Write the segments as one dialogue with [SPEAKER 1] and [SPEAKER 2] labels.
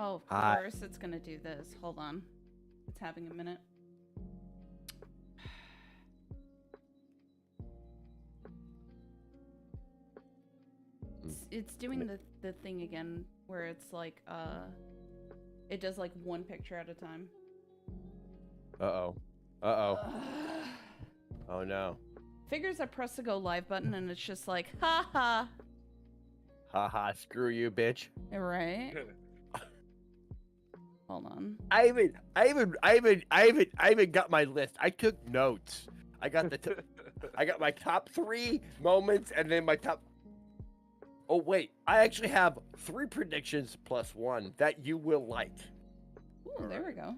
[SPEAKER 1] Oh, of
[SPEAKER 2] Hi.
[SPEAKER 1] course it's gonna do this. Hold on. It's having a minute. It's doing the thing again where it's like it does like one picture at a time.
[SPEAKER 2] Uh-oh. Uh-oh. Oh no.
[SPEAKER 1] Figures I press the go live button and it's just like, haha.
[SPEAKER 2] Haha, screw you, bitch.
[SPEAKER 1] Right? Hold on.
[SPEAKER 2] I even got my list. I took notes. I got I got my top 3 moments and then my top. Oh wait, I actually have 3 predictions plus 1 that you will like.
[SPEAKER 1] Ooh, there we go.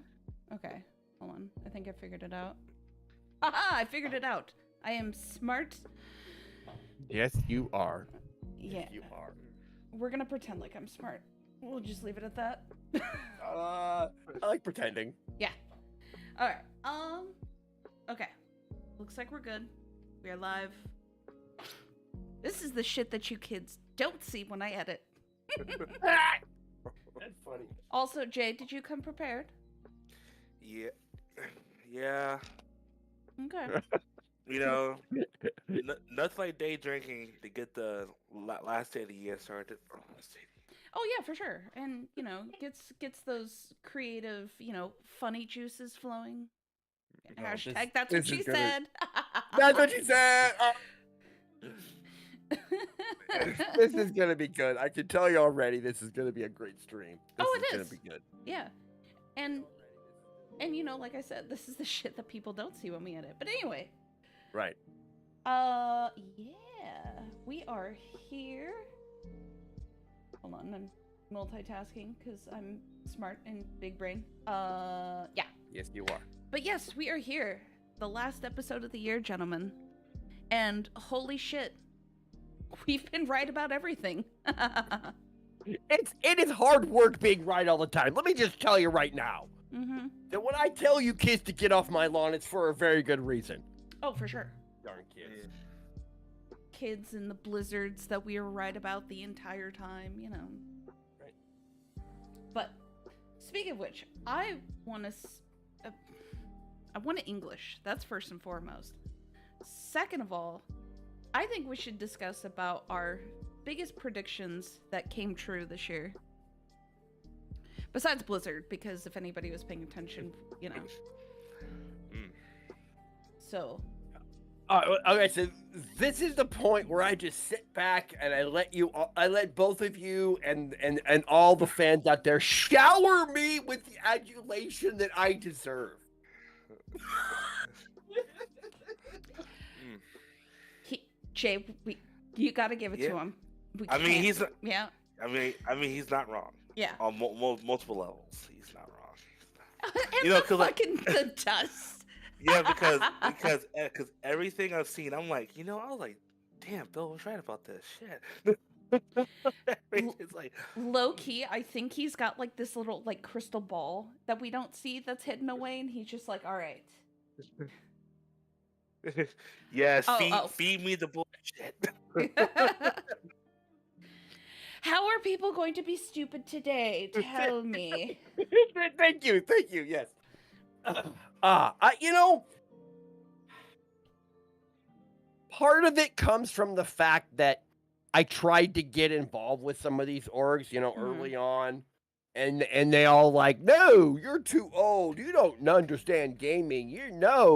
[SPEAKER 1] Okay, hold on. I think I figured it out. Aha! I figured it out. I am smart.
[SPEAKER 2] Yes, you are.
[SPEAKER 1] Yeah.
[SPEAKER 2] Yes, you are.
[SPEAKER 1] We're gonna pretend like I'm smart. We'll just leave it at that.
[SPEAKER 2] I like pretending.
[SPEAKER 1] Yeah. All right. Okay. Looks like we're good. We are live. This is the shit that you kids don't see when I edit.
[SPEAKER 2] That's funny.
[SPEAKER 1] Also, Jay, did you come prepared?
[SPEAKER 3] Yeah. Yeah.
[SPEAKER 1] Okay.
[SPEAKER 3] You know, nothing like day drinking to get the last day of the year started.
[SPEAKER 1] Oh yeah, for sure. And you know, gets those creative, you know, funny juices flowing.
[SPEAKER 2] Oh,
[SPEAKER 1] Hashtag that's what
[SPEAKER 2] this
[SPEAKER 1] she
[SPEAKER 2] is gonna-
[SPEAKER 1] said.
[SPEAKER 2] That's what she said. This is gonna be good. I can tell you already. This is gonna be a great stream. This
[SPEAKER 1] Oh, it
[SPEAKER 2] gonna
[SPEAKER 1] is.
[SPEAKER 2] be good.
[SPEAKER 1] Yeah. And you know, like I said, this is the shit that people don't see when we edit. But anyway.
[SPEAKER 2] Right.
[SPEAKER 1] Yeah. We are here. Hold on, I'm multitasking because I'm smart and big brain. Yeah.
[SPEAKER 2] Yes, you are.
[SPEAKER 1] But yes, we are here. The last episode of the year, gentlemen. And holy shit. We've been right about everything.
[SPEAKER 2] It is hard work being right all the time. Let me just tell you right now.
[SPEAKER 1] Mm-hmm.
[SPEAKER 2] That when I tell you kids to get off my lawn, it's for a very good reason.
[SPEAKER 1] Oh, for sure.
[SPEAKER 2] Darn kids.
[SPEAKER 1] Kids and the blizzards that we were right about the entire time, you know.
[SPEAKER 2] Right.
[SPEAKER 1] But speaking of which, I want to English. That's first and foremost. Second of all, I think we should discuss about our biggest predictions that came true this year. Besides Blizzard, because if anybody was paying attention, you know. So.
[SPEAKER 2] Okay, so this is the point where I just sit back and I let both of you and all the fans out there shower me with the adulation that I deserve.
[SPEAKER 1] Jay, you got to give it to him.
[SPEAKER 3] I mean, he's
[SPEAKER 1] yeah.
[SPEAKER 3] I mean, he's not wrong.
[SPEAKER 1] Yeah.
[SPEAKER 3] On multiple levels, he's not wrong.
[SPEAKER 1] And
[SPEAKER 3] you know,
[SPEAKER 1] the fucking the dust.
[SPEAKER 3] Yeah, because everything I've seen, I'm like, you know, I was like, damn, Bill was right about this shit. It's like
[SPEAKER 1] low key, I think he's got like this little like crystal ball that we don't see that's hidden away, and he's just like, all right.
[SPEAKER 3] Yes, feed me the bullshit.
[SPEAKER 1] How are people going to be stupid today? Tell me.
[SPEAKER 2] Thank you. Yes. You know, part of it comes from the fact that I tried to get involved with some of these orgs, you know, early on, and they all like, no, you're too old. You don't understand gaming.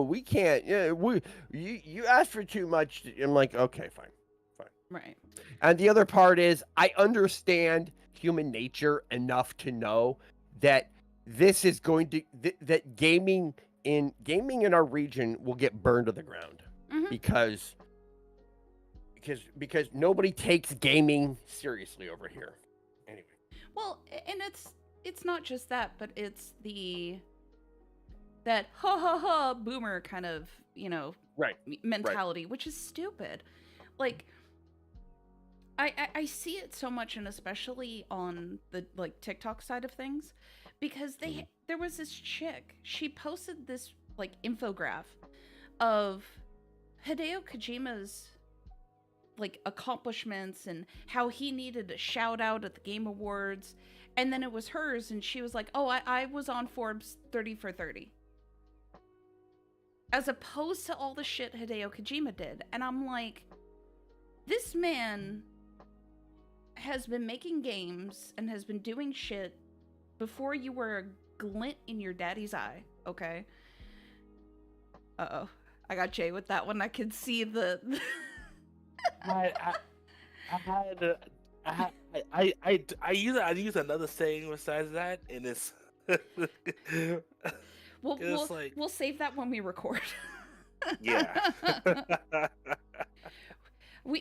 [SPEAKER 2] We can't. You asked for too much. I'm like, okay, fine.
[SPEAKER 1] Right.
[SPEAKER 2] And the other part is I understand human nature enough to know that this is going to that gaming in our region will get burned to the ground because nobody takes gaming seriously over here. Anyway.
[SPEAKER 1] Well, and it's not just that, but it's that ha ha ha boomer kind of, you know, mentality, which is stupid. Like I see it so much, and especially on the like TikTok side of things, because there was this chick, she posted this like infograph of Hideo Kojima's like accomplishments and how he needed a shout out at the Game Awards, And then it was hers, and she was like, oh, I was on Forbes 30 for 30. As opposed to all the shit Hideo Kojima did. And I'm like, this man has been making games and has been doing shit before you were a glint in your daddy's eye, okay? Uh-oh. I got Jay with that one. I could see the...
[SPEAKER 3] I use another saying besides that, and it's...
[SPEAKER 1] We'll save that when we record.
[SPEAKER 3] Yeah.
[SPEAKER 1] we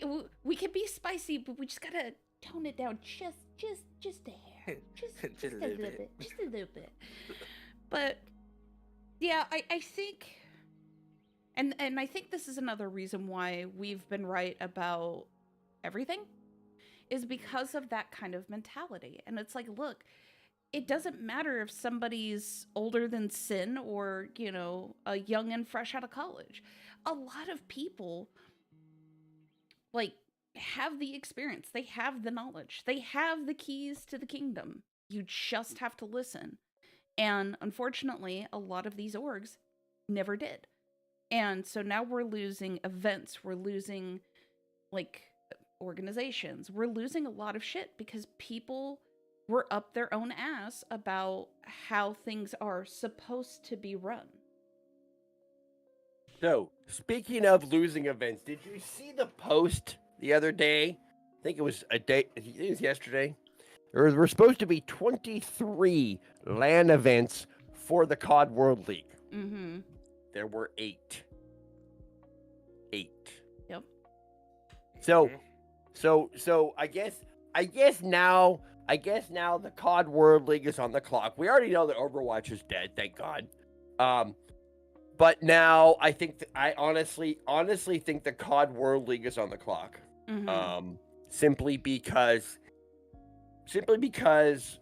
[SPEAKER 1] can be spicy, but we just gotta tone it down just a hair, just a little bit, just a little bit. But yeah, I think, and I think this is another reason why we've been right about everything, is because of that kind of mentality. And it's like, look, it doesn't matter if somebody's older than sin or, you know, a young and fresh out of college. A lot of people, like, have the experience. They have the knowledge. They have the keys to the kingdom. You just have to listen. And unfortunately, a lot of these orgs never did. And so now we're losing events. We're losing, like, organizations. We're losing a lot of shit because people were up their own ass about how things are supposed to be run.
[SPEAKER 2] So, speaking of losing events, did you see the post the other day? I think it was yesterday. There were supposed to be 23 LAN events for the COD World League.
[SPEAKER 1] Mm-hmm.
[SPEAKER 2] There were 8. 8.
[SPEAKER 1] Yep.
[SPEAKER 2] So I guess now the COD World League is on the clock. We already know that Overwatch is dead, thank God. But now I think I honestly think the COD World League is on the clock.
[SPEAKER 1] Mm-hmm.
[SPEAKER 2] Simply because Microsoft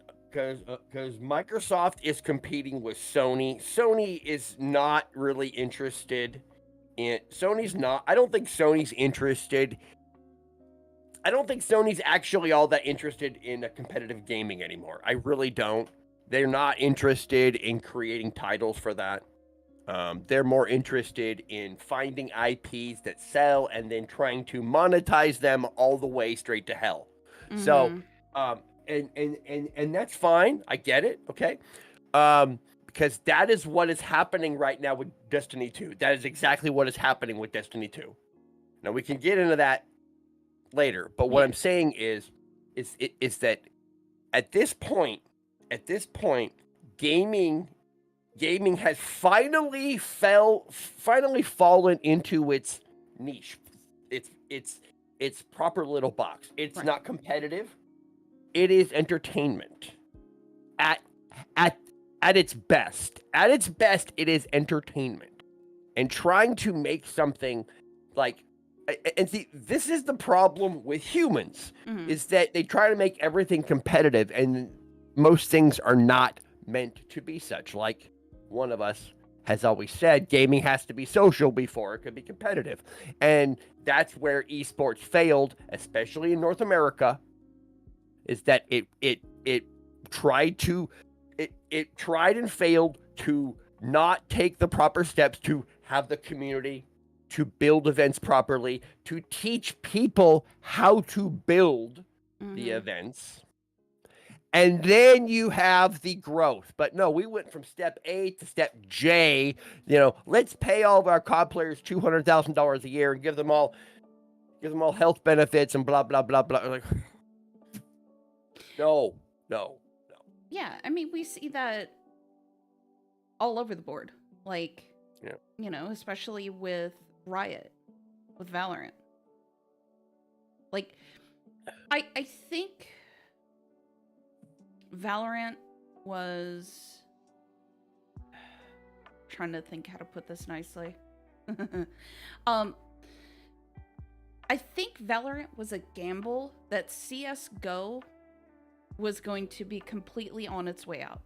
[SPEAKER 2] is competing with Sony. Sony is not really interested in I don't think Sony's interested. I don't think Sony's actually all that interested in a competitive gaming anymore. I really don't. They're not interested in creating titles for that. They're more interested in finding IPs that sell and then trying to monetize them all the way straight to hell.
[SPEAKER 1] Mm-hmm.
[SPEAKER 2] So, and that's fine. I get it. Okay. Because that is what is happening right now with Destiny 2. That is exactly what is happening with Destiny 2. Now we can get into that later, but what I'm saying is that at this point, gaming has finally fallen into its niche, its proper little box. It's not competitive. It is entertainment. At its best. At its best, it is entertainment. And trying to make something like, and see, this is the problem with humans, is that they try to make everything competitive, and most things are not meant to be such. Like one of us has always said, gaming has to be social before it could be competitive. And that's where esports failed, especially in North America, is that it tried and failed to not take the proper steps to have the community, to build events properly, to teach people how to build the events. And then you have the growth. But no, we went from step A to step J. You know, let's pay all of our COD players $200,000 a year and give them all health benefits and blah, blah, blah, blah. Like, no.
[SPEAKER 1] Yeah, I mean, we see that all over the board. Like, you know, especially with Riot, with Valorant. Like, I think Valorant was... trying to think how to put this nicely. I think Valorant was a gamble that CSGO was going to be completely on its way out.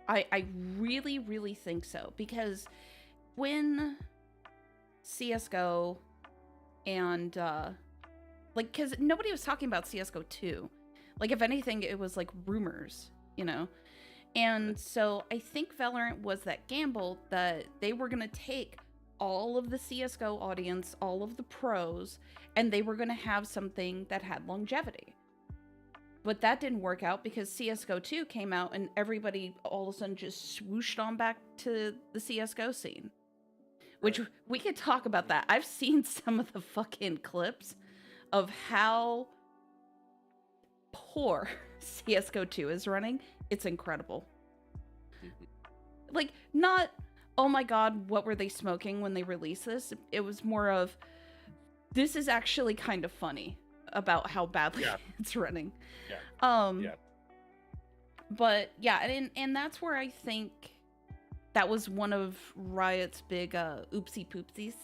[SPEAKER 1] I really, really think so, because when CSGO and like, because nobody was talking about CS:GO 2. Like, if anything, it was like rumors, you know? And so I think Valorant was that gamble that they were going to take all of the CS:GO audience, all of the pros, and they were going to have something that had longevity. But that didn't work out because CS:GO 2 came out and everybody all of a sudden just swooshed on back to the CS:GO scene. Which we could talk about that. I've seen some of the fucking clips of how poor CS:GO 2 is running. It's incredible. Like, not, oh my god, what were they smoking when they released this? It was more of, this is actually kind of funny about how badly it's running. But yeah, and that's where I think that was one of Riot's big oopsie poopsies.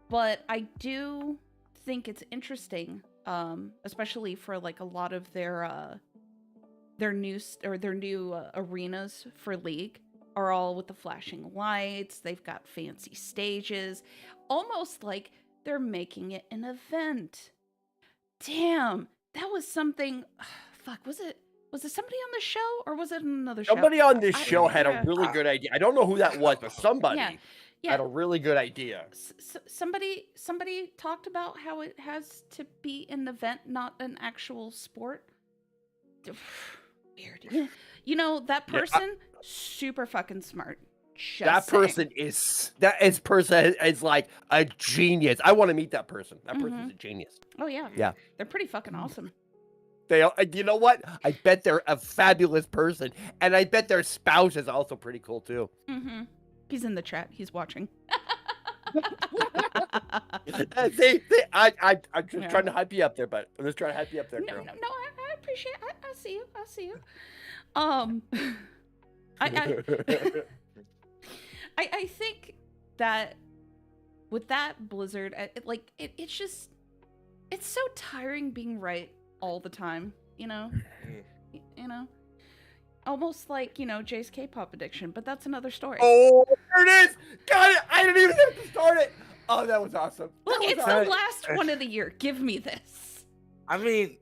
[SPEAKER 1] But I do think it's interesting, especially for like a lot of their new arenas for League are all with the flashing lights. They've got fancy stages, almost like they're making it an event. Damn, that was something. Fuck, was it somebody on the show or was it another show?
[SPEAKER 2] Somebody on this show had a really good idea. I don't know who that was, but somebody had a really good idea.
[SPEAKER 1] Somebody talked about how it has to be an event, not an actual sport. Weird. You know, that person, super fucking smart. That
[SPEAKER 2] person is like a genius. I want to meet that person. That person's a genius.
[SPEAKER 1] Oh yeah.
[SPEAKER 2] Yeah.
[SPEAKER 1] They're pretty fucking awesome.
[SPEAKER 2] You know what? I bet they're a fabulous person, and I bet their spouse is also pretty cool too.
[SPEAKER 1] Mm-hmm. He's in the chat. He's watching.
[SPEAKER 2] I'm just trying to hype you up there, but I'm just trying to hype you up there, girl.
[SPEAKER 1] No, I appreciate it. I see you. I think that with that Blizzard, it's so tiring being right all the time, you know? Almost like, Jay's K-pop addiction, but that's another story.
[SPEAKER 2] Oh, there it is! Got it! I didn't even have to start it! Oh, that was awesome.
[SPEAKER 1] Look, it's the last one of the year. Give me this.
[SPEAKER 3] I mean,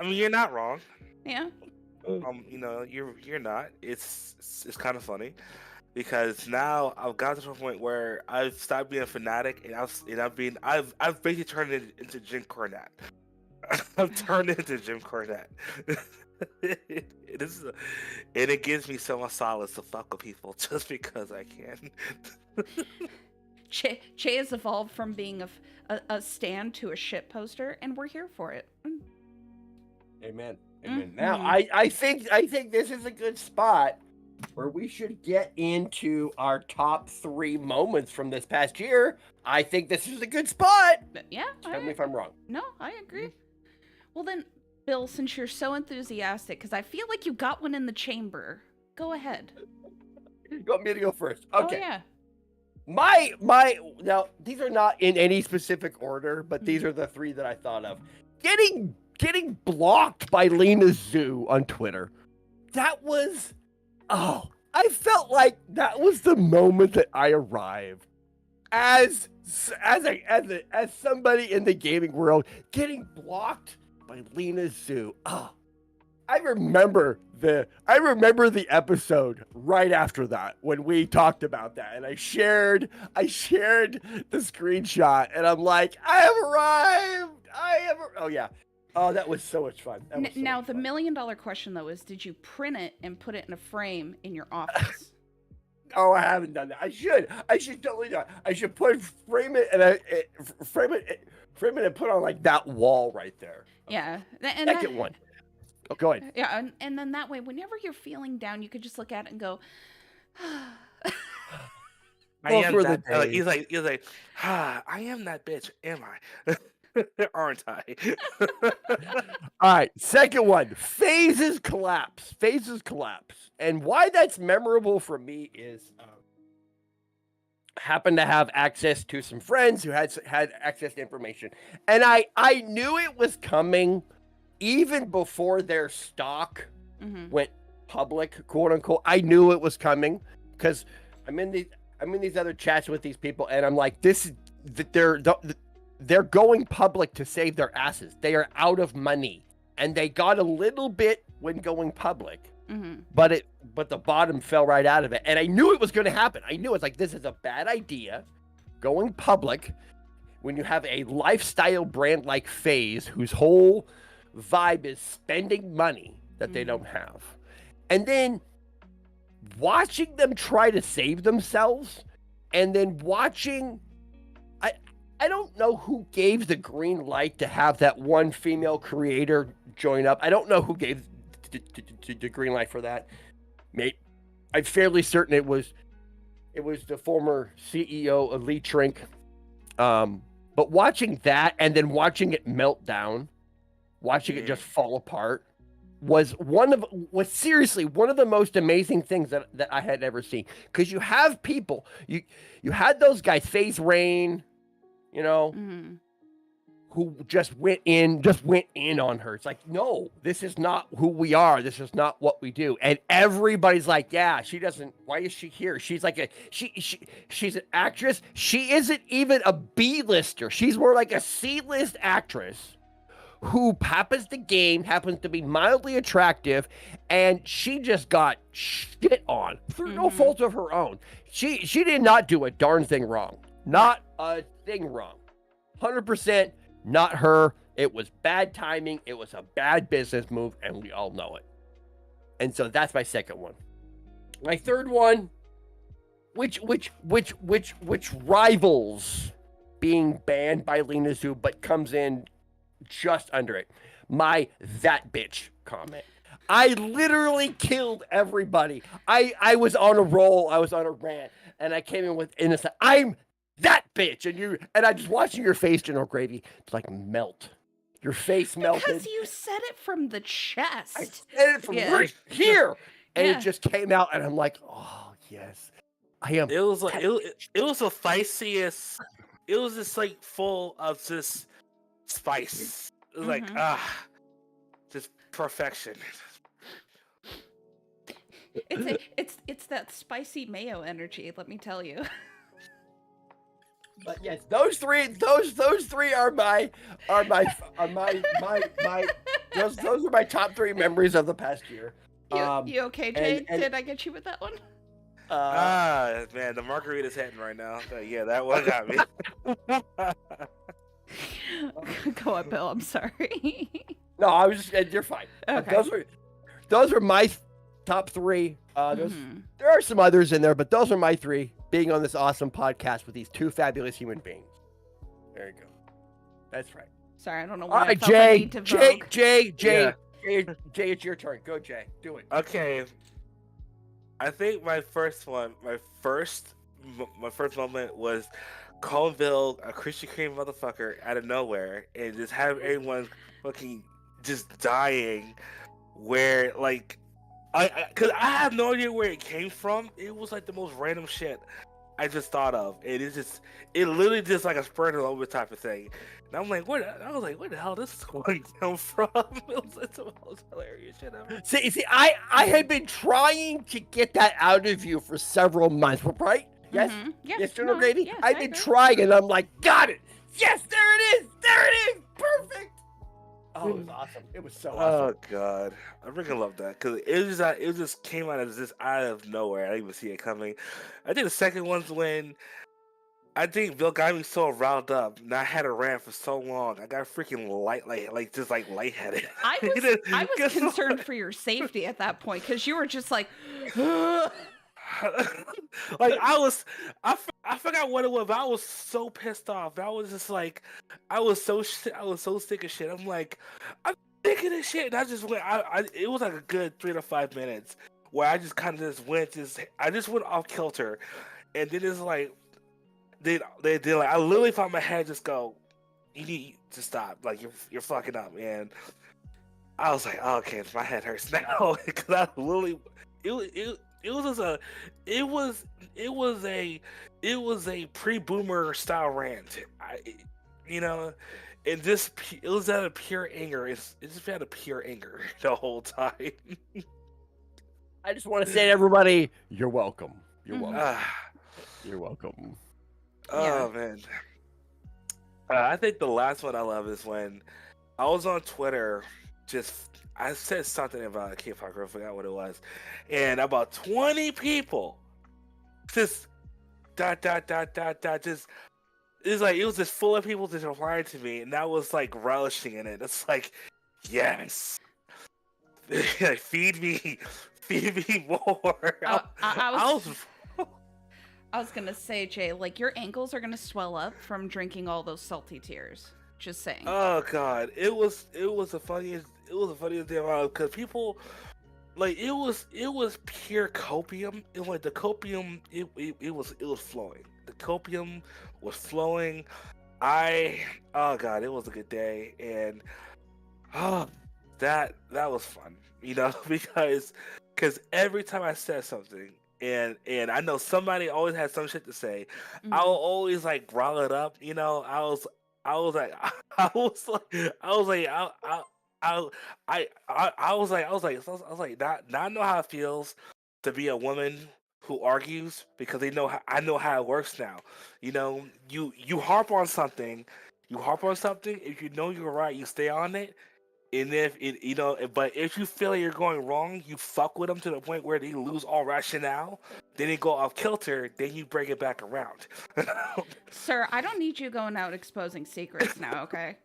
[SPEAKER 3] you're not wrong.
[SPEAKER 1] Yeah.
[SPEAKER 3] You're not. It's kind of funny because now I've got to a point where I've stopped being a fanatic and I've basically turned it into Jim Cornette. I've turned into Jim Cornette. It gives me so much solace to fuck with people just because I can.
[SPEAKER 1] Che has evolved from being a stand to a shit poster, and we're here for it.
[SPEAKER 2] Amen. Now, I think this is a good spot where we should get into our top 3 moments from this past year. I think this is a good spot.
[SPEAKER 1] Yeah.
[SPEAKER 2] Tell me if I'm wrong.
[SPEAKER 1] No, I agree. Well then, Bill, since you're so enthusiastic, because I feel like you got one in the chamber, go ahead.
[SPEAKER 2] You want me to go first? Okay.
[SPEAKER 1] Oh, yeah.
[SPEAKER 2] My now these are not in any specific order, but these are the 3 that I thought of. Getting blocked by Lena Zoo on Twitter. That was I felt like that was the moment that I arrived as somebody in the gaming world getting blocked by Lena Zoo. I remember the episode right after that when we talked about that, and I shared the screenshot, and I'm like, I have arrived. Oh yeah. Oh, that was so much fun.
[SPEAKER 1] Now the $1 million question though is, did you print it and put it in a frame in your office?
[SPEAKER 2] Oh, I haven't done that. I should totally do it. I should frame it and put on like that wall right there.
[SPEAKER 1] Yeah.
[SPEAKER 2] And second one. Oh, go ahead.
[SPEAKER 1] Yeah, and then that way, whenever you're feeling down, you could just look at it and go,
[SPEAKER 3] I am that bitch. He's like, I am that bitch, am I? Aren't I?
[SPEAKER 2] All right, second one, phases collapse. And why that's memorable for me is happened to have access to some friends who had access to information. And I knew it was coming even before their stock went public, quote unquote. I knew it was coming because I'm in these other chats with these people, and I'm like, they're going public to save their asses. They are out of money, and they got a little bit when going public, but the bottom fell right out of it. And I knew it was going to happen. I knew it's like, this is a bad idea, going public when you have a lifestyle brand like FaZe, whose whole vibe is spending money that they don't have, and then watching them try to save themselves, and then watching. I don't know who gave the green light to have that one female creator join up. I don't know who gave the green light for that. Mate, I'm fairly certain it was the former CEO of Lee Trink. But watching that and then watching it melt down, watching it just fall apart, was seriously one of the most amazing things that I had ever seen. Because you have people, you had those guys, FaZe Rain, who just went in on her. It's like, no, this is not who we are. This is not what we do. And everybody's like, yeah, she doesn't. Why is she here? She's like she's an actress. She isn't even a B-lister. She's more like a C-list actress who happens to be mildly attractive, and she just got shit on through no fault of her own. She did not do a darn thing wrong. Not a thing wrong. 100% not her. It was bad timing. It was a bad business move, and we all know it. And so that's my second one. My third one, which rivals being banned by Lena Zhu, but comes in just under it. My "that bitch" comment. I literally killed everybody. I was on a roll. I was on a rant, and I came in with innocent. I'm that bitch, and I just watching your face, General Gravy, like melt. Your face melted.
[SPEAKER 1] Because you said it from the chest.
[SPEAKER 2] I said it from right here, and it just came out, and I'm like, oh yes, I am.
[SPEAKER 3] It was like it was the spiciest. It was just like full of just spice. It was like just perfection.
[SPEAKER 1] It's that spicy mayo energy. Let me tell you.
[SPEAKER 2] But yes, those three are my those are my top three memories of the past year.
[SPEAKER 1] You okay, Jay? Did I get you with that one?
[SPEAKER 3] Man, the margarita's hitting right now. Yeah, that one got me.
[SPEAKER 1] Go on, Bill. I'm sorry.
[SPEAKER 2] No, I was just. You're fine.
[SPEAKER 1] Okay.
[SPEAKER 2] Those are my top three. There are some others in there, but those are my three. Being on this awesome podcast with these two fabulous human beings. There you go. That's right.
[SPEAKER 1] Sorry, I don't know
[SPEAKER 2] why.
[SPEAKER 1] All right,
[SPEAKER 2] Jay, it's your turn. Go, Jay. Do it.
[SPEAKER 3] Okay. I think my first moment was Colville, a Krispy Kreme motherfucker out of nowhere, and just have everyone fucking just dying. Where like, cause I have no idea where it came from. It was like the most random shit I just thought of. It literally just like a spur of the moment type of thing. And I'm like, where the hell this is going to come from? It's the most hilarious shit ever.
[SPEAKER 2] See, I had been trying to get that out of you for several months, right? Yes? Yes, General Grady?
[SPEAKER 1] Yes,
[SPEAKER 2] I've been trying, and I'm like, got it! Yes, there it is! There it is! Perfect! Oh, it was awesome. It was so awesome.
[SPEAKER 3] Oh, God. I freaking love that. Because it just came out as this out of nowhere. I didn't even see it coming. I think the second one's when I think Bill got me so riled up, and I had a rant for so long. I got freaking lightheaded.
[SPEAKER 1] I was concerned for your safety at that point, because you were just like...
[SPEAKER 3] Like I forgot what it was, but I was so pissed off. I was just like, I was so sick of shit. I'm like, I'm sick of this shit. And I just went. It was like a good 3 to 5 minutes where I just kind of I just went off kilter, and then it's like, they like I literally found my head just go, you need to stop. Like you're fucking up, man. I was like, oh, okay, my head hurts now because I literally it was a pre-boomer style rant. And this it was out of pure anger. It just out of pure anger the whole time.
[SPEAKER 2] I just want to say to everybody, you're welcome. You're welcome. You're welcome.
[SPEAKER 3] Oh man. I think the last one I love is when I was on Twitter. I said something about a K-pop girl. I forgot what it was, and about 20 people just dot dot dot dot dot just. It's like it was just full of people just replying to me, and I was like relishing in it. It's like, yes, like, feed me more.
[SPEAKER 1] I was gonna say, Jay, like your ankles are gonna swell up from drinking all those salty tears. Just saying.
[SPEAKER 3] Oh god, the funniest thing about because people like it was pure copium. It was like the copium. It was flowing. The copium was flowing. Oh god, it was a good day, and oh that was fun. Because every time I said something. And I know somebody always has some shit to say. I'll always like growl it up, I was like, I was like, now I know how it feels to be a woman who argues because I know how it works now. You harp on something, If you know you're right, you stay on it. And but if you feel like you're going wrong, you fuck with them to the point where they lose all rationale. Then they go off kilter. Then you bring it back around.
[SPEAKER 1] Sir, I don't need you going out exposing secrets now, okay?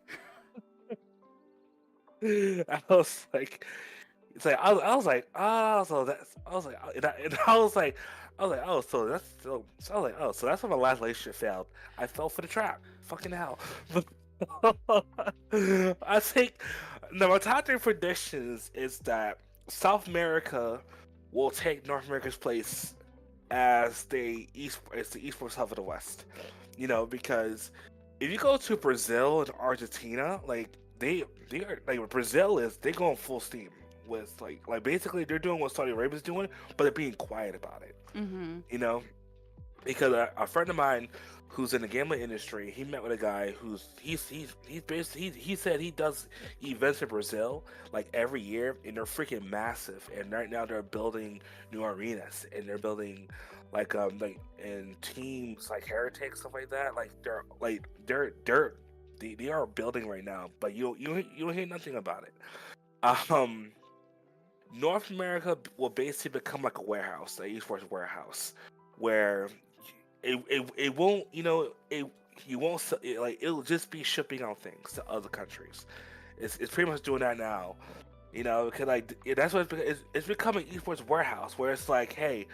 [SPEAKER 3] I was like, it's like I was like, oh, so that's I was like, and I was like, oh, so that's so I was like, oh, so that's when my last relationship failed. I fell for the trap. Fucking hell. I think my top three predictions is that South America will take North America's place as the esports hub of the West. Because if you go to Brazil and Argentina, like they are like they're going full steam with like basically they're doing what Saudi Arabia's doing, but they're being quiet about it. Because a friend of mine who's in the gambling industry, he met with a guy he said he does events in Brazil like every year, and they're freaking massive. And right now they're building new arenas, and they're building like and teams like Heretic, stuff like that. They are building right now, but you don't hear nothing about it. North America will basically become like a warehouse, an esports warehouse, where it won't, you won't it'll just be shipping out things to other countries. It's pretty much doing that now, because that's what it's becoming esports warehouse where it's like, hey,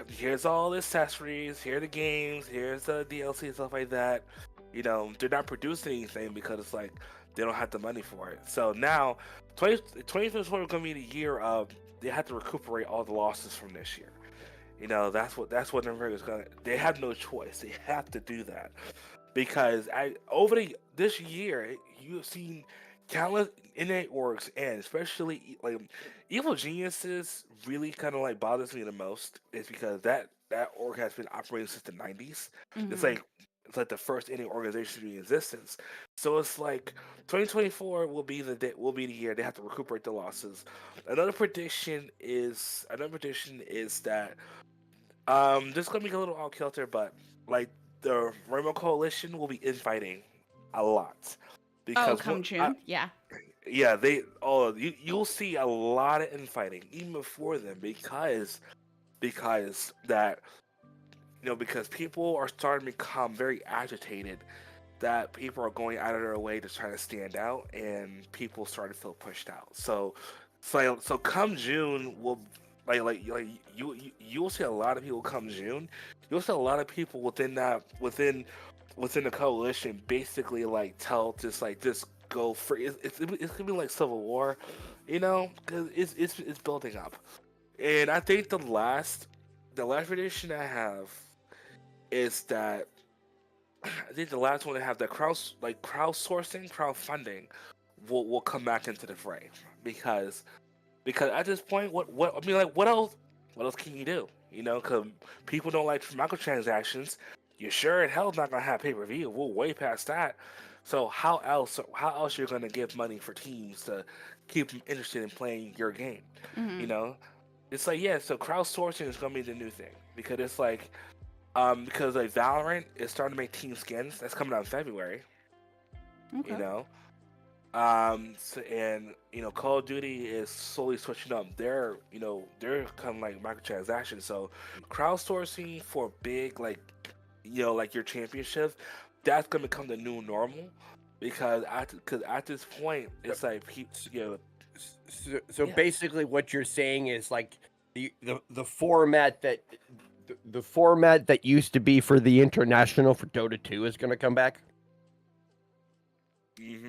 [SPEAKER 3] here's all the accessories, here are the games, here's the DLC and stuff like that. They're not producing anything because it's like they don't have the money for it. So now 2024 is going to be the year of they have to recuperate all the losses from this year. That's what America's gonna. They have no choice. They have to do that because this year you've seen countless NA orgs, and especially like Evil Geniuses really kind of like bothers me the most is because that org has been operating since the 90s. It's like the first NA organization to be in existence. So it's like 2024 will be the year they have to recuperate the losses. Another prediction is that this is gonna be a little off kilter, but like the Rainbow Coalition will be infighting a lot because
[SPEAKER 1] come June, yeah,
[SPEAKER 3] you'll see a lot of infighting even before them because that because people are starting to become very agitated, that people are going out of their way to try to stand out, and people start to feel pushed out. So come June, you'll see a lot of people come June. You'll see a lot of people within the coalition basically just go for it. It's gonna be like Civil War, because it's building up. And I think the last prediction I have is that I think the last one to have the crowdfunding will come back into the fray because at this point, what else can you do? Because people don't like microtransactions. You're sure in hell's not gonna have pay-per-view. We're way past that. So how else you're gonna give money for teams to keep them interested in playing your game? It's like, yeah. So crowdsourcing is gonna be the new thing because it's like, because like Valorant is starting to make team skins that's coming out in February.
[SPEAKER 1] Okay.
[SPEAKER 3] You know, and Call of Duty is slowly switching up. They're kind of like microtransactions. So crowdsourcing for big like your championships, that's gonna become the new normal because at this point it's like
[SPEAKER 2] So
[SPEAKER 3] yeah.
[SPEAKER 2] basically, what you're saying is like the format that the format that used to be for the international for Dota 2 is going to come back.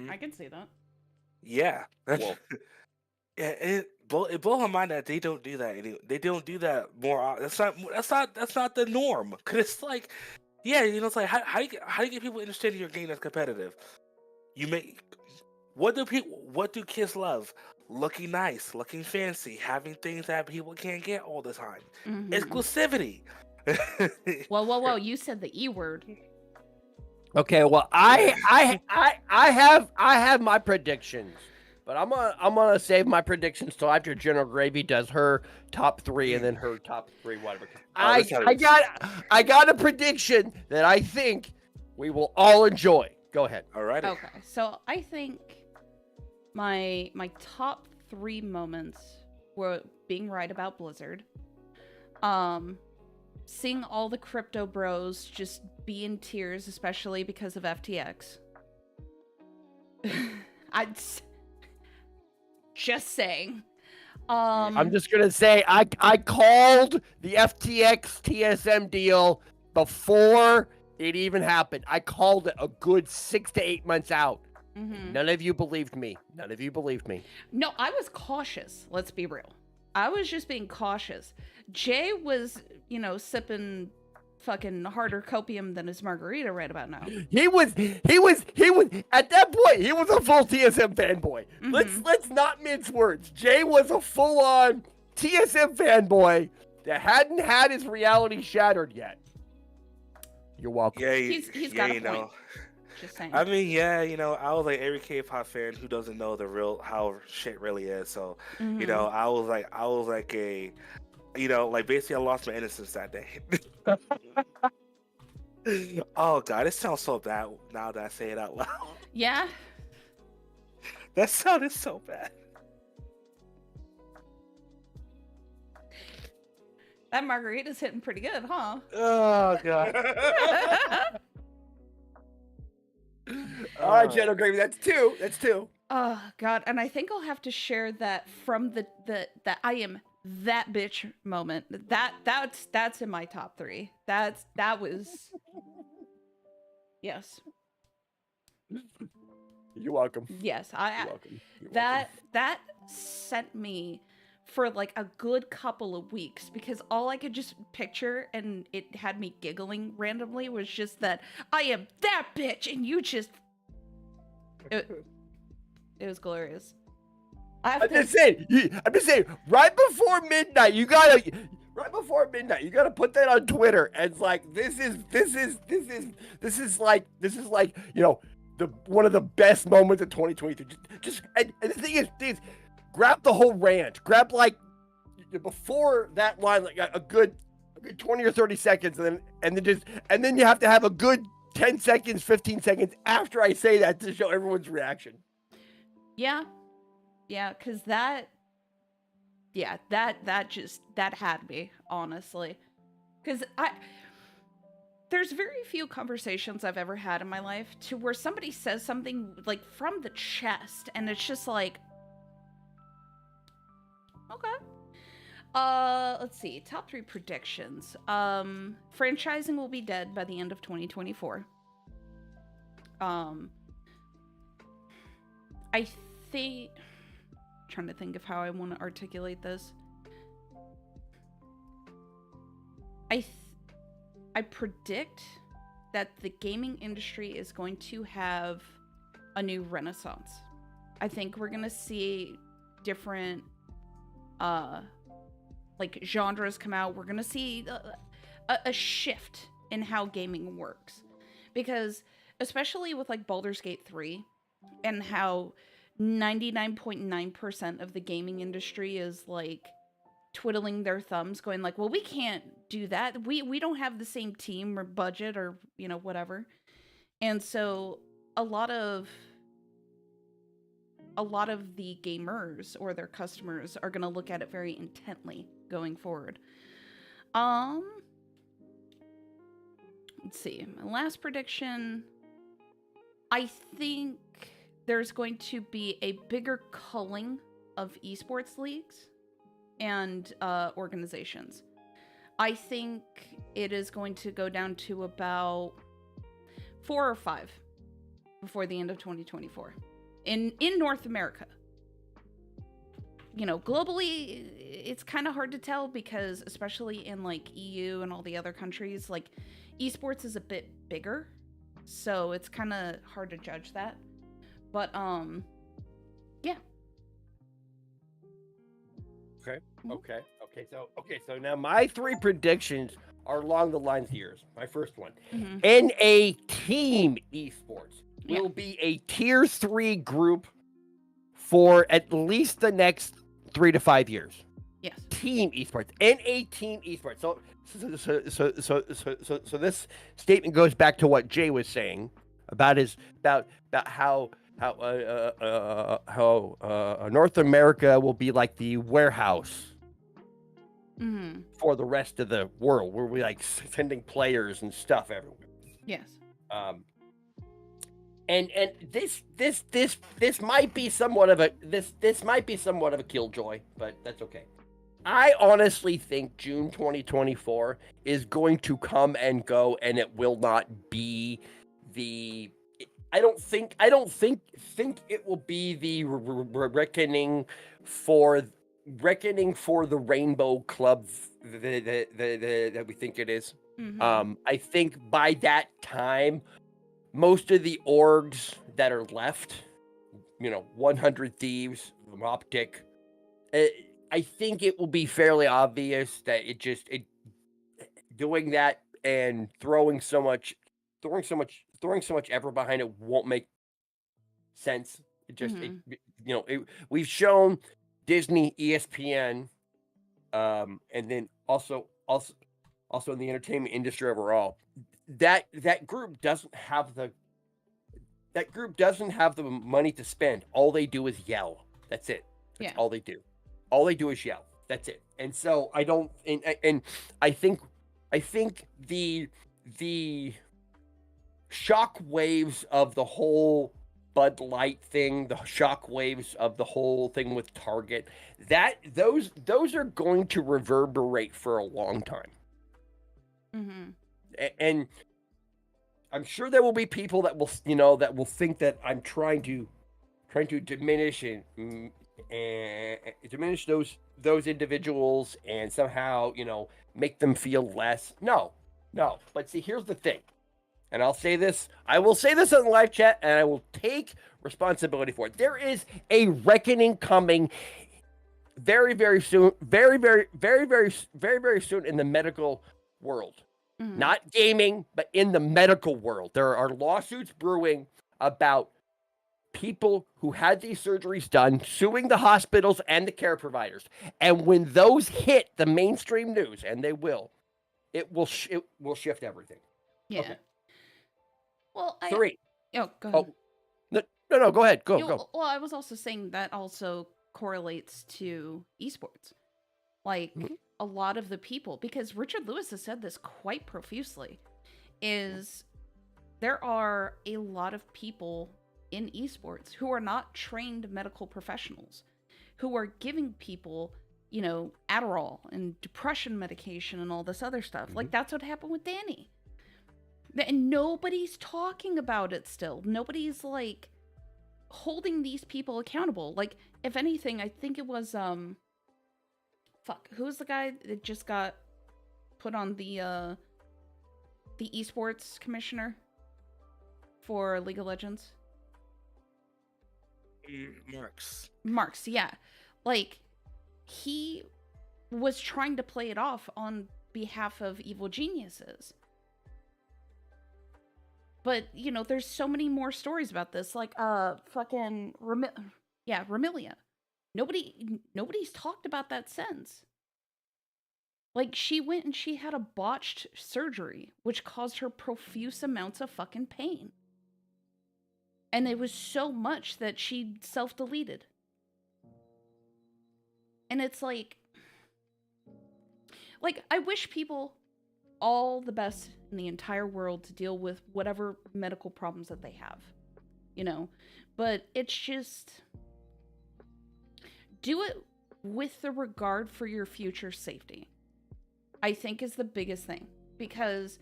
[SPEAKER 1] I can see that.
[SPEAKER 3] Yeah.
[SPEAKER 2] Well,
[SPEAKER 3] It blows my mind that they don't do that anymore. They don't do that more. That's not the norm. Cause it's like, yeah, it's like how do you get people interested in your game that's competitive? You make what do kids love? Looking nice, looking fancy, having things that people can't get all the time. Exclusivity.
[SPEAKER 1] Whoa! You said the E word.
[SPEAKER 2] okay. Well, I have my predictions, but I'm gonna save my predictions till after General Gravy does her top 3 and then her top 3 whatever. I got a prediction that I think we will all enjoy. Go ahead.
[SPEAKER 3] All right.
[SPEAKER 1] Okay, so I think my top 3 moments were being right about Blizzard, seeing all the crypto bros just be in tears, especially because of FTX. I'm just saying.
[SPEAKER 2] I'm just gonna say I called the FTX TSM deal before it even happened. I called it a good 6 to 8 months out. None of you believed me.
[SPEAKER 1] No, I was cautious. Let's be real. I was just being cautious. Jay was, sipping fucking harder copium than his margarita right about now.
[SPEAKER 2] He was at that point, he was a full TSM fanboy. Let's not mince words. Jay was a full-on TSM fanboy that hadn't had his reality shattered yet. You're welcome.
[SPEAKER 1] Yeah, he's got a point. Just saying.
[SPEAKER 3] I mean, yeah, I was like every K-pop fan who doesn't know how shit really is. So, I was like a, basically I lost my innocence that day. Oh God, it sounds so bad now that I say it out loud.
[SPEAKER 1] Yeah.
[SPEAKER 3] That sounded so bad.
[SPEAKER 1] That margarita's hitting pretty good, huh?
[SPEAKER 3] Oh God.
[SPEAKER 2] All right, General Gravy, that's 2. That's 2.
[SPEAKER 1] Oh God, and I think I'll have to share that from the I am that bitch moment. That's in my top 3. That was yes.
[SPEAKER 2] You're welcome.
[SPEAKER 1] Yes,
[SPEAKER 2] You're welcome.
[SPEAKER 1] That sent me for like a good couple of weeks because all I could just picture and it had me giggling randomly was just that I am that bitch and you just it was glorious.
[SPEAKER 2] I'm just saying, right before midnight, you gotta put that on Twitter. And it's like, this is like, the one of the best moments of 2023. And the thing is, grab the whole rant. Grab like before that line, like a good 20 or 30 seconds, and then you have to have a good 10 seconds, 15 seconds after I say that to show everyone's reaction.
[SPEAKER 1] Yeah, because that had me, honestly. Because there's very few conversations I've ever had in my life to where somebody says something like from the chest, and it's just like, okay. Let's see. Top 3 predictions. Franchising will be dead by the end of 2024. I think... trying to think of how I want to articulate this. I predict that the gaming industry is going to have a new renaissance. I think we're going to see different like genres come out. We're going to see a shift in how gaming works. Because especially with like Baldur's Gate 3 and how 99.9% of the gaming industry is like twiddling their thumbs going like, well, we can't do that. We don't have the same team or budget or, whatever. And so a lot of a lot of the gamers or their customers are going to look at it very intently going forward. Let's see. My last prediction, I think there's going to be a bigger culling of esports leagues and organizations. I think it is going to go down to about 4 or 5 before the end of 2024 in North America. You know, globally, it's kind of hard to tell because, especially in like EU and all the other countries, like esports is a bit bigger, so it's kind of hard to judge that. But yeah.
[SPEAKER 2] Okay. So now my 3 predictions are along the lines of yours. My first one, NA Team Esports will be a tier 3 group for at least the next 3 to 5 years.
[SPEAKER 1] Yes.
[SPEAKER 2] Team Esports, NA Team Esports. So this statement goes back to what Jay was saying about how North America will be like the warehouse for the rest of the world, where we like sending players and stuff everywhere.
[SPEAKER 1] Yes.
[SPEAKER 2] And this might be somewhat of a killjoy, but that's okay. I honestly think June 2024 is going to come and go, and it will not be the. I don't think it will be the reckoning for the Rainbow Club that we think it is. I think by that time, most of the orgs that are left, 100 Thieves, Optic, I think it will be fairly obvious that it doing that and throwing so much effort behind it won't make sense. We've shown Disney, ESPN, and then also in the entertainment industry overall, that group doesn't have the money to spend. All they do is yell. That's it. That's all they do. All they do is yell. That's it. And so I don't, and I think the shock waves of the whole Bud Light thing, the shock waves of the whole thing with Target, those are going to reverberate for a long time. And I'm sure there will be people that will think that I'm trying to diminish and diminish those individuals and somehow make them feel less. No. But see, here's the thing, and I'll say this. I will say this in the live chat, and I will take responsibility for it. There is a reckoning coming very, very soon. Very, very, very, very, very, very soon in the medical world. Not gaming, but in the medical world. There are lawsuits brewing about people who had these surgeries done, suing the hospitals and the care providers. And when those hit the mainstream news, and they will, it will shift everything.
[SPEAKER 1] Yeah. Okay. Well,
[SPEAKER 2] 3.
[SPEAKER 1] Go ahead.
[SPEAKER 2] No, go ahead. Go.
[SPEAKER 1] Well, I was also saying that also correlates to esports. Like, a lot of the people, because Richard Lewis has said this quite profusely, is there are a lot of people in esports who are not trained medical professionals, who are giving people, Adderall and depression medication and all this other stuff. Like, that's what happened with Danny. And nobody's talking about it still. Nobody's, like, holding these people accountable. Like, if anything, I think it was, who's the guy that just got put on the esports commissioner for League of Legends? Marks, yeah. Like, he was trying to play it off on behalf of evil geniuses. But, there's so many more stories about this. Like, Ramilia. Nobody's talked about that since. Like, she went and she had a botched surgery, which caused her profuse amounts of fucking pain. And it was so much that she self-deleted. And it's like I wish people all the best in the entire world to deal with whatever medical problems that they have, you know, but it's just, do it with the regard for your future safety, I think, is the biggest thing, because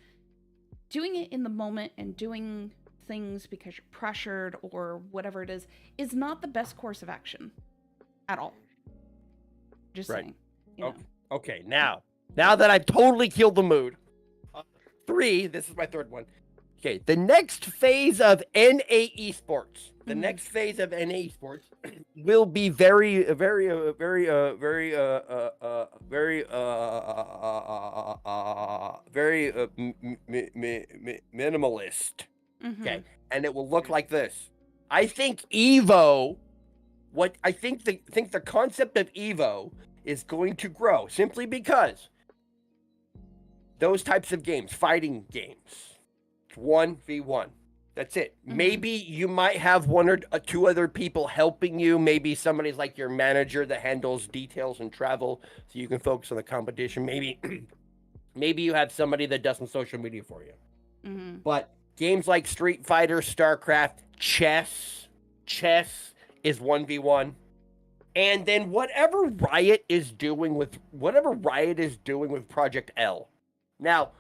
[SPEAKER 1] doing it in the moment and doing things because you're pressured or whatever it is not the best course of action at all. Just saying. You know.
[SPEAKER 2] Okay, now that I've totally killed the mood, 3, this is my third one. Okay, the next phase of NA esports, will be very minimalist. Okay, and it will look like this. I think Evo, I think the concept of Evo is going to grow simply because those types of games, fighting games, 1v1. That's it. Maybe you might have 1 or 2 other people helping you. Maybe somebody's like your manager that handles details and travel, so you can focus on the competition. Maybe you have somebody that does some social media for you. But games like Street Fighter, StarCraft, chess is 1v1. And then whatever Riot is doing with Project L. Now,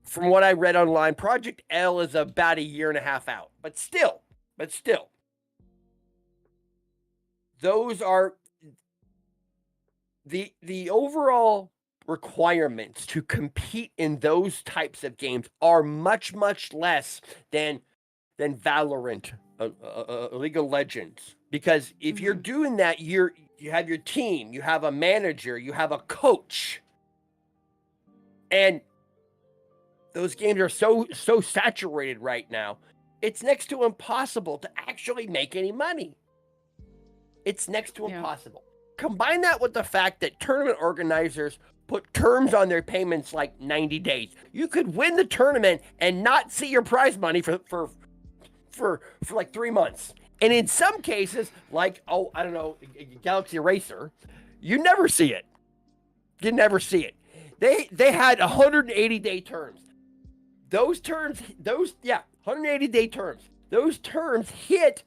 [SPEAKER 2] from what I read online, Project L is about 1.5 years out. But still, those are the overall requirements to compete in those types of games are much less than Valorant, League of Legends. Because if you're doing that, you have your team, you have a manager, you have a coach. And those games are so saturated right now, it's next to impossible to actually make any money. It's next to impossible. Combine that with the fact that tournament organizers put terms on their payments like 90 days. You could win the tournament and not see your prize money for like 3 months. And in some cases, like, I don't know, Galaxy Racer, you never see it. You never see it. They had 180-day terms. Those terms, 180-day terms. Those terms hit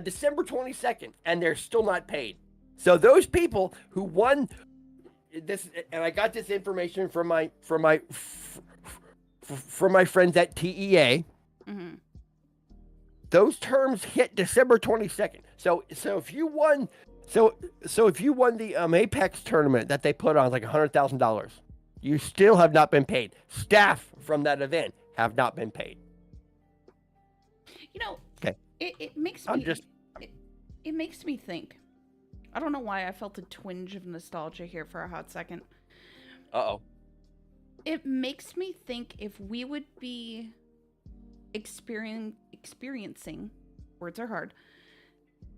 [SPEAKER 2] December 22nd, and they're still not paid. So those people who won this, and I got this information from my friends at TEA. Those terms hit December 22nd. So if you won, if you won the Apex tournament that they put on, like $100,000, you still have not been paid. Staff from that event have not been paid.
[SPEAKER 1] You know, it makes me it makes me think. I don't know why I felt a twinge of nostalgia here for a hot second. It makes me think if we would be experiencing, words are hard,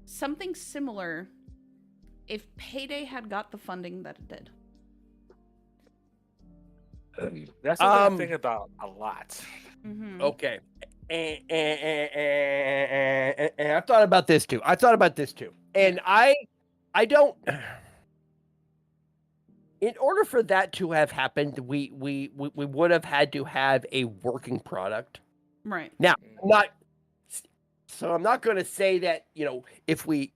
[SPEAKER 1] something similar if Payday had got the funding that it did.
[SPEAKER 3] That's what I think about a lot.
[SPEAKER 2] Okay. And I've thought about this too. And I don't. In order for that to have happened, we would have had to have a working product.
[SPEAKER 1] Right.
[SPEAKER 2] Now, I'm not going to say that, if we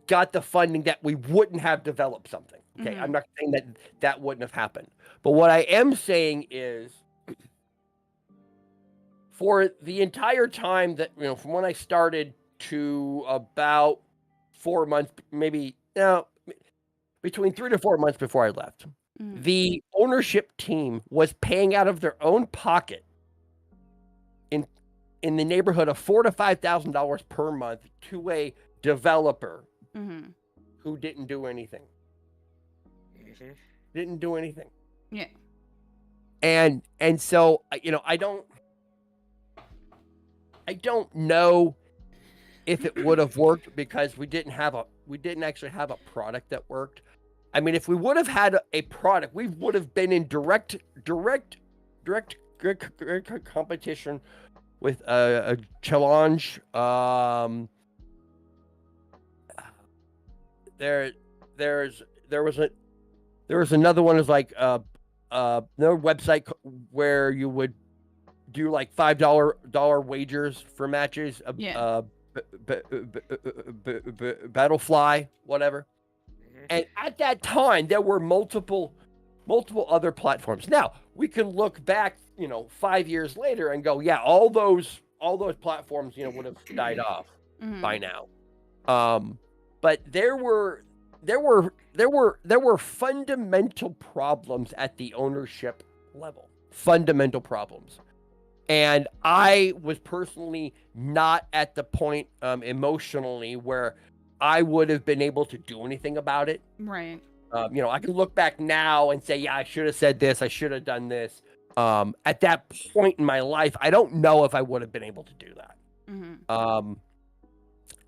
[SPEAKER 2] got the funding that we wouldn't have developed something. Okay. I'm not saying that wouldn't have happened. But what I am saying is, for the entire time that, from when I started to about 4 months, between 3 to 4 months before I left, the ownership team was paying out of their own pocket in the neighborhood of $4,000 to $5,000 per month to a developer who didn't do anything. Didn't do anything.
[SPEAKER 1] Yeah.
[SPEAKER 2] And so, I don't know if it would have worked because we didn't actually have a product that worked. I mean, if we would have had a product, we would have been in direct competition with a challenge. There was another one is like another website where you would do like $5 wagers for matches. Battlefly, whatever. And at that time, there were multiple other platforms. Now we can look back, 5 years later and go, yeah, all those platforms, would have died off by now. But there were fundamental problems at the ownership level. Fundamental problems. And I was personally not at the point emotionally where I would have been able to do anything about it.
[SPEAKER 1] Right.
[SPEAKER 2] I can look back now and say, yeah, I should have said this. I should have done this. At that point in my life, I don't know if I would have been able to do that.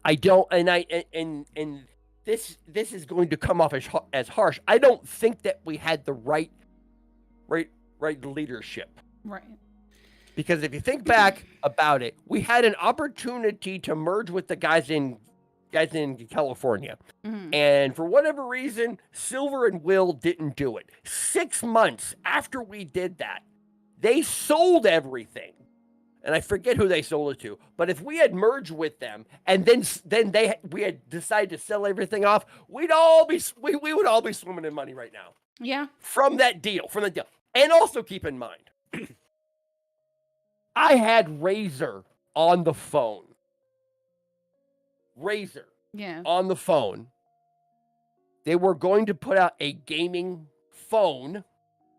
[SPEAKER 2] I don't, and this is going to come off as harsh. I don't think that we had the right leadership.
[SPEAKER 1] Right.
[SPEAKER 2] Because if you think back about it, we had an opportunity to merge with the guys in California. And for whatever reason, Silver and Will didn't do it. 6 months after we did that, they sold everything. And I forget who they sold it to. But if we had merged with them and then we had decided to sell everything off, we would all be swimming in money right now.
[SPEAKER 1] Yeah.
[SPEAKER 2] From that deal. And also keep in mind, I had Razer on the phone. On the phone. They were going to put out a gaming phone,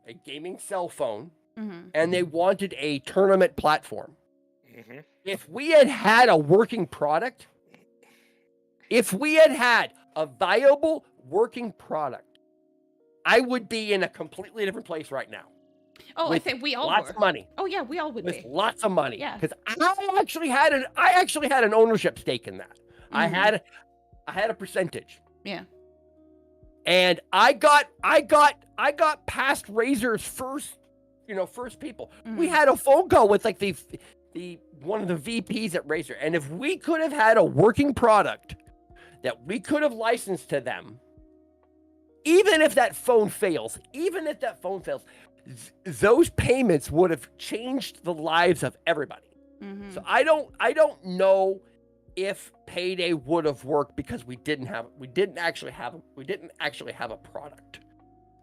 [SPEAKER 2] a gaming cell phone, and they wanted a tournament platform. If we had a working product, if we had a viable working product, I would be in a completely different place right now.
[SPEAKER 1] Oh, I think we all
[SPEAKER 2] lots
[SPEAKER 1] were.
[SPEAKER 2] of money.
[SPEAKER 1] Oh yeah, we all would
[SPEAKER 2] with
[SPEAKER 1] be.
[SPEAKER 2] Lots of money.
[SPEAKER 1] Yeah.
[SPEAKER 2] Because I actually had an ownership stake in that. I had a percentage.
[SPEAKER 1] Yeah.
[SPEAKER 2] And I got past Razer's first people. We had a phone call with like the one of the VPs at Razer, and if we could have had a working product that we could have licensed to them, even if that phone fails, those payments would have changed the lives of everybody. So I don't know if Payday would have worked because we didn't actually have a product.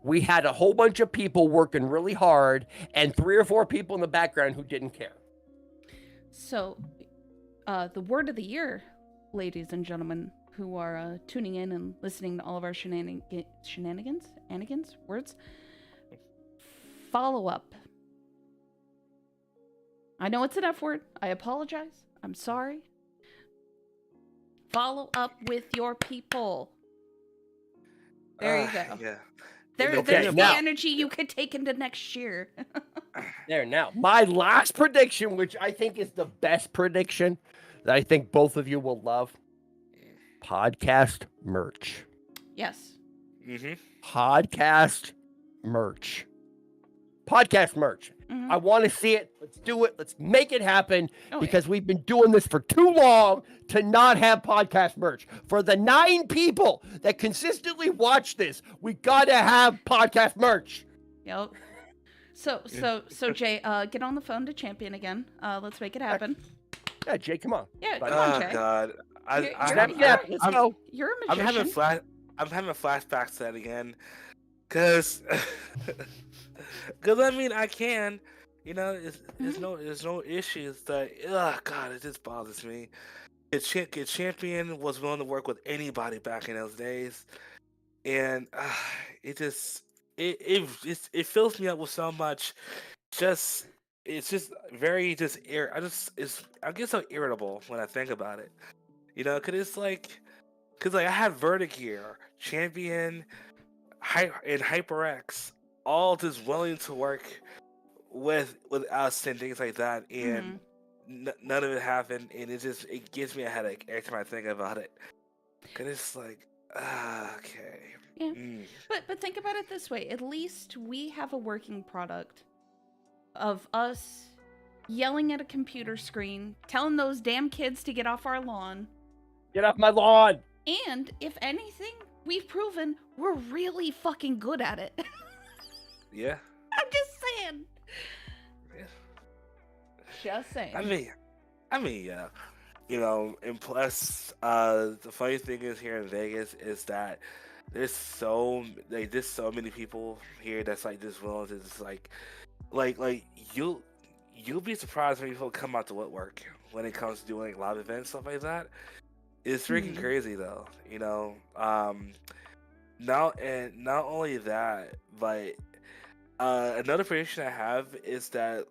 [SPEAKER 2] We had a whole bunch of people working really hard and 3 or 4 people in the background who didn't care. So,
[SPEAKER 1] the word of the year, ladies and gentlemen who are tuning in and listening to all of our shenanigans, words, follow up. I know it's an F word. I apologize. I'm sorry. Follow up with your people. There you go.
[SPEAKER 3] Yeah.
[SPEAKER 1] There's the energy you could take into next year.
[SPEAKER 2] Now, my last prediction, which I think is the best prediction that I think both of you will love. Podcast merch.
[SPEAKER 1] Yes.
[SPEAKER 2] Podcast merch. I want to see it. Let's do it. Let's make it happen because we've been doing this for too long to not have podcast merch. For the 9 people that consistently watch this, we got to have podcast merch.
[SPEAKER 1] Yep. So Jay, get on the phone to Champion again. Let's make it happen.
[SPEAKER 2] Yeah, Jay, come on.
[SPEAKER 1] Yeah, come on, Jay.
[SPEAKER 3] God.
[SPEAKER 2] Let's go.
[SPEAKER 1] You're a magician.
[SPEAKER 3] I'm having flashbacks to that again. Because I mean, I can. There's no issues that. Oh God, it just bothers me. Champion was willing to work with anybody back in those days, and it fills me up with so much. It's just very I get so irritable when I think about it. Because I have Vertigear, Champion, and HyperX, all just willing to work with us and things like that, and none of it happened, and it gives me a headache every time I think about it. Cause it's like, okay.
[SPEAKER 1] Yeah. But think about it this way. At least we have a working product of us yelling at a computer screen, telling those damn kids to get off our lawn.
[SPEAKER 2] Get off my lawn!
[SPEAKER 1] And if anything, we've proven we're really fucking good at it.
[SPEAKER 3] Yeah.
[SPEAKER 1] I'm just saying.
[SPEAKER 3] Yeah.
[SPEAKER 1] Just saying.
[SPEAKER 3] I mean, yeah. You know, and plus, the funny thing is here in Vegas is that there's so many people here that's like just willing to just like you'll be surprised when people come out to woodwork when it comes to doing live events, stuff like that. It's freaking crazy though, you know. Not only that, but another prediction I have is that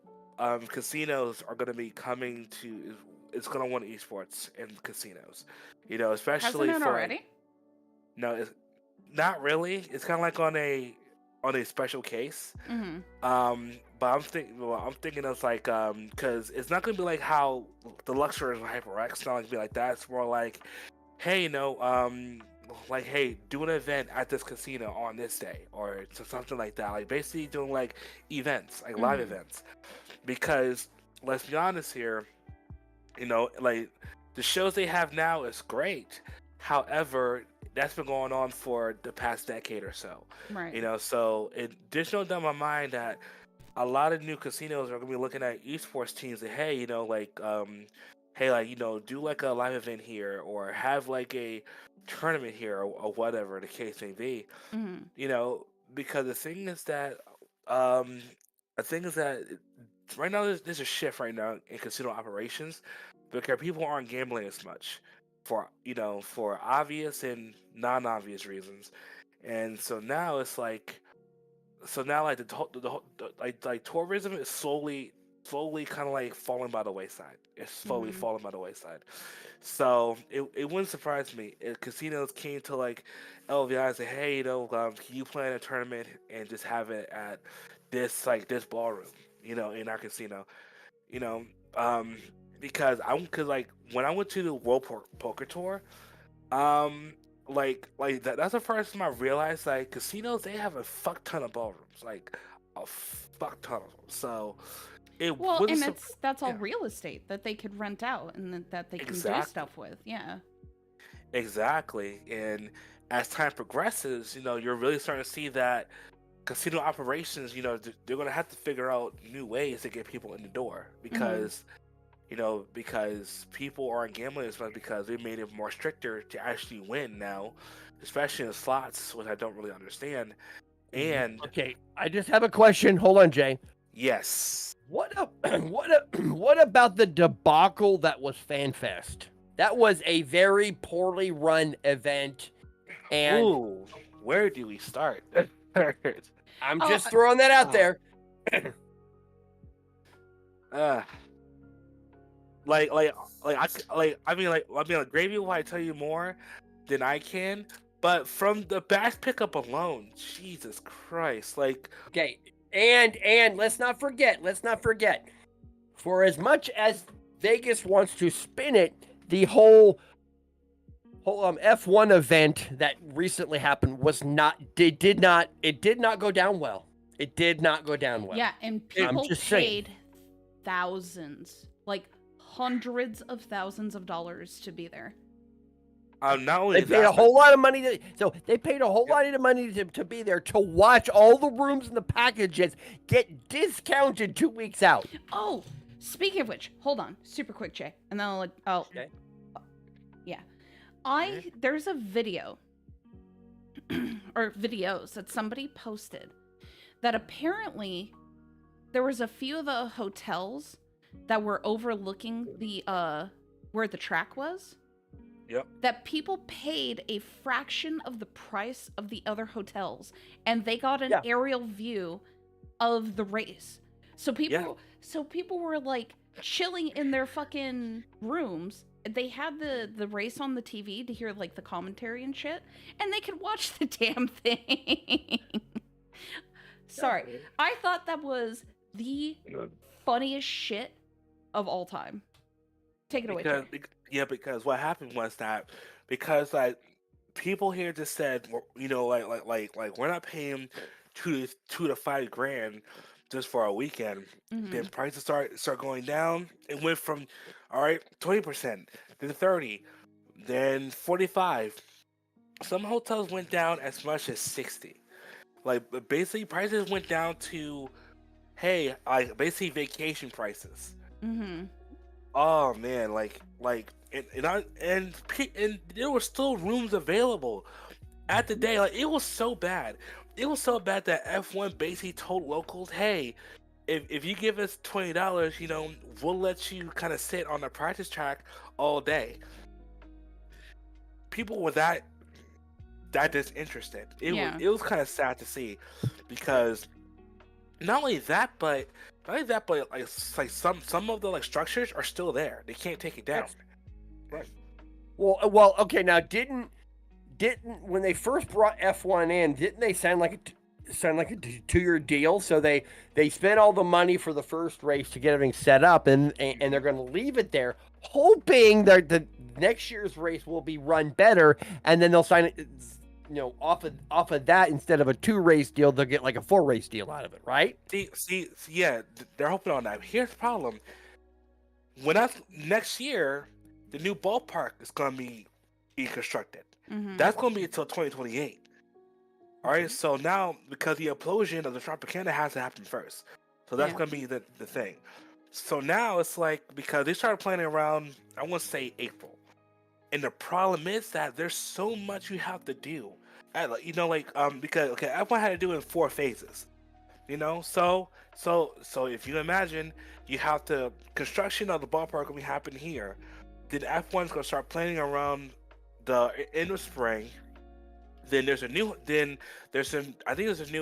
[SPEAKER 3] casinos are going to be coming to. It's going to want esports in casinos, you know, especially
[SPEAKER 1] Hasn't it
[SPEAKER 3] for
[SPEAKER 1] already?
[SPEAKER 3] No, it's not really. It's kind of like on a special case. But I'm thinking of like because it's not going to be like how the luxury of HyperX. It's not like be like that. It's more like, hey, you know, like, hey, do an event at this casino on this day or something like that. Like basically doing like events, like live events. Because let's be honest here, you know, like the shows they have now is great. However, that's been going on for the past decade or so.
[SPEAKER 1] Right.
[SPEAKER 3] You know, so it just no doubt in my mind that a lot of new casinos are gonna be looking at esports teams and hey, you know, like hey, like, you know, do like a live event here or have like a tournament here or whatever the case may be. You know, because the thing is that right now there's a shift right now in casino operations because people aren't gambling as much for obvious and non-obvious reasons, and so now it's like like like tourism is slowly kind of like falling by the wayside. It's slowly falling by the wayside. So it wouldn't surprise me if casinos came to like LVI and say, hey, you know, can you plan a tournament and just have it at this ballroom, you know, in our casino, you know, because like when I went to the World Poker Tour, that's the first time I realized like casinos they have a fuck ton of ballrooms, like a fuck ton of them. So
[SPEAKER 1] and that's all real estate that they could rent out and that they can do stuff with. Yeah.
[SPEAKER 3] Exactly. And as time progresses, you know, you're really starting to see that casino operations, you know, they're going to have to figure out new ways to get people in the door because, you know, because people aren't gambling as much because they made it more stricter to actually win now, especially in slots, which I don't really understand. And
[SPEAKER 2] okay, I just have a question. Hold on, Jay.
[SPEAKER 3] Yes.
[SPEAKER 2] What about the debacle that was FanFest? That was a very poorly run event. And
[SPEAKER 3] ooh, where do we start?
[SPEAKER 2] I'm just throwing that out there.
[SPEAKER 3] Gravy will I tell you more than I can, but from the back pickup alone, Jesus Christ, like
[SPEAKER 2] okay, and let's not forget, for as much as Vegas wants to spin it, the whole F1 event that recently happened it did not go down well. It did not go down well.
[SPEAKER 1] Yeah, and people paid thousands, like hundreds of thousands of dollars to be there.
[SPEAKER 3] Not only
[SPEAKER 2] they paid a whole lot of money they paid a whole lot of money to be there to watch all the rooms and the packages get discounted 2 weeks out.
[SPEAKER 1] Oh, speaking of which, hold on, super quick, Jay, and then
[SPEAKER 2] okay.
[SPEAKER 1] Yeah. There's a video or videos that somebody posted that apparently there was a few of the hotels that were overlooking the where the track was.
[SPEAKER 3] Yep.
[SPEAKER 1] That people paid a fraction of the price of the other hotels and they got an aerial view of the race. So people were like chilling in their fucking rooms. They had the race on the TV to hear like the commentary and shit, and they could watch the damn thing. Sorry. I thought that was the funniest shit of all time. Take it away.
[SPEAKER 3] Because what happened was that because like people here just said, you know, like we're not paying $2 to $5 grand just for a weekend.
[SPEAKER 1] Mm-hmm.
[SPEAKER 3] Then prices start going down. It went from 20%, then 30, then 45. Some hotels went down as much as 60. Like basically prices went down to like basically vacation prices.
[SPEAKER 1] Mm-hmm.
[SPEAKER 3] Oh man, and there were still rooms available at the day. Like it was so bad. It was so bad that F1 basically told locals, "Hey, if you give us $20, we'll let you kind of sit on the practice track all day." People were that disinterested.
[SPEAKER 1] Yeah.
[SPEAKER 3] It was kind of sad to see, because not only that, but like some of the like structures are still there. They can't take it down.
[SPEAKER 2] Right. Well, okay. Now, didn't when they first brought F1 in, didn't they sign like a 2-year deal? So they spent all the money for the first race to get everything set up, and they're going to leave it there, hoping that the next year's race will be run better, and then they'll sign it. Off of that, instead of a 2-race deal, they'll get like a 4-race deal out of it, right?
[SPEAKER 3] See, yeah, they're hoping on that. Here's the problem: next year, the new ballpark is gonna be constructed.
[SPEAKER 1] Mm-hmm.
[SPEAKER 3] That's gonna be until 2028. All right, so now because the implosion of the Tropicana has to happen first, so that's gonna be the thing. So now it's like, because they started planning around, I want to say April. And the problem is that there's so much you have to do. Because F1 had to do it in 4 phases. So if you imagine, you have the construction of the ballpark will be happening here. Then F1's gonna start planning around in the spring. Then there's a new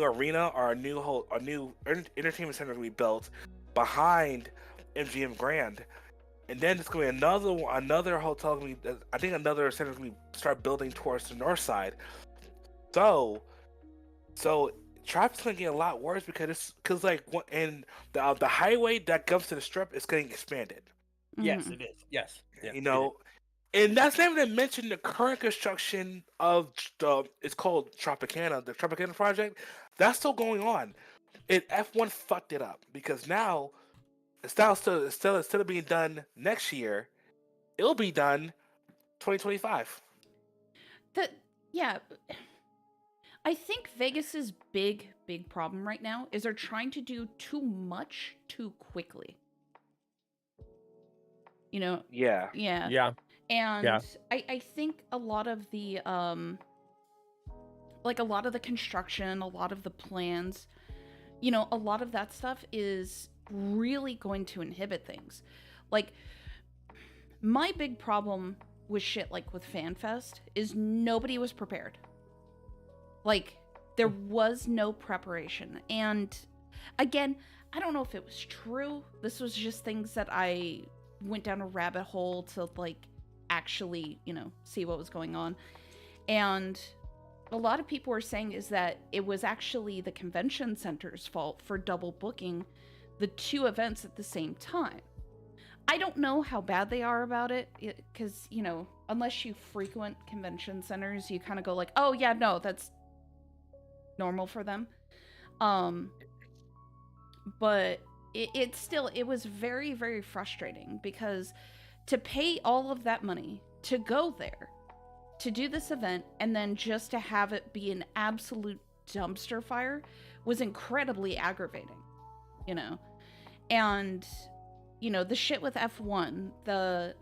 [SPEAKER 3] arena, or a new entertainment center to be built behind MGM Grand. And then it's going to be another hotel. I think another center going to start building towards the north side. So traffic's going to get a lot worse, because the highway that comes to the strip is getting expanded.
[SPEAKER 1] Mm-hmm.
[SPEAKER 2] Yes, it is. Yes,
[SPEAKER 3] and that's not even to mention the current construction of it's called Tropicana, the Tropicana project. That's still going on. And F1 fucked it up, because now. Instead of being done next year, it'll be done 2025.
[SPEAKER 1] I think Vegas's big problem right now is they're trying to do too much too quickly.
[SPEAKER 3] Yeah.
[SPEAKER 1] Yeah. And I think a lot of the construction, a lot of the plans, a lot of that stuff is really going to inhibit things. Like, my big problem with shit like with FanFest is nobody was prepared. Like, there was no preparation. And again, I don't know if it was true. This was just things that I went down a rabbit hole to like actually, see what was going on. And a lot of people were saying is that it was actually the convention center's fault for double booking the 2 events at the same time. I don't know how bad they are about it, because, unless you frequent convention centers, you kind of go like, oh yeah, no, that's normal for them. But it was very, very frustrating, because to pay all of that money to go there, to do this event, and then just to have it be an absolute dumpster fire was incredibly aggravating. And the shit with F1, I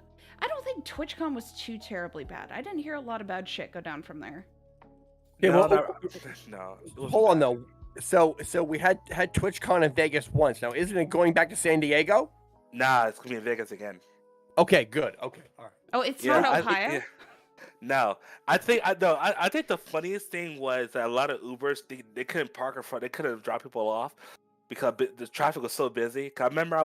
[SPEAKER 1] don't think TwitchCon was too terribly bad. I didn't hear a lot of bad shit go down from there.
[SPEAKER 2] No. Hold on
[SPEAKER 3] bad.
[SPEAKER 2] though. So we had TwitchCon in Vegas once. Now, isn't it going back to San Diego?
[SPEAKER 3] Nah, it's gonna be in Vegas again.
[SPEAKER 2] Okay, good. Okay, all right.
[SPEAKER 1] Oh, it's not Ohio.
[SPEAKER 3] No, I think the funniest thing was that a lot of Ubers they couldn't park in front. They couldn't drop people off because the traffic was so busy. 'Cause I remember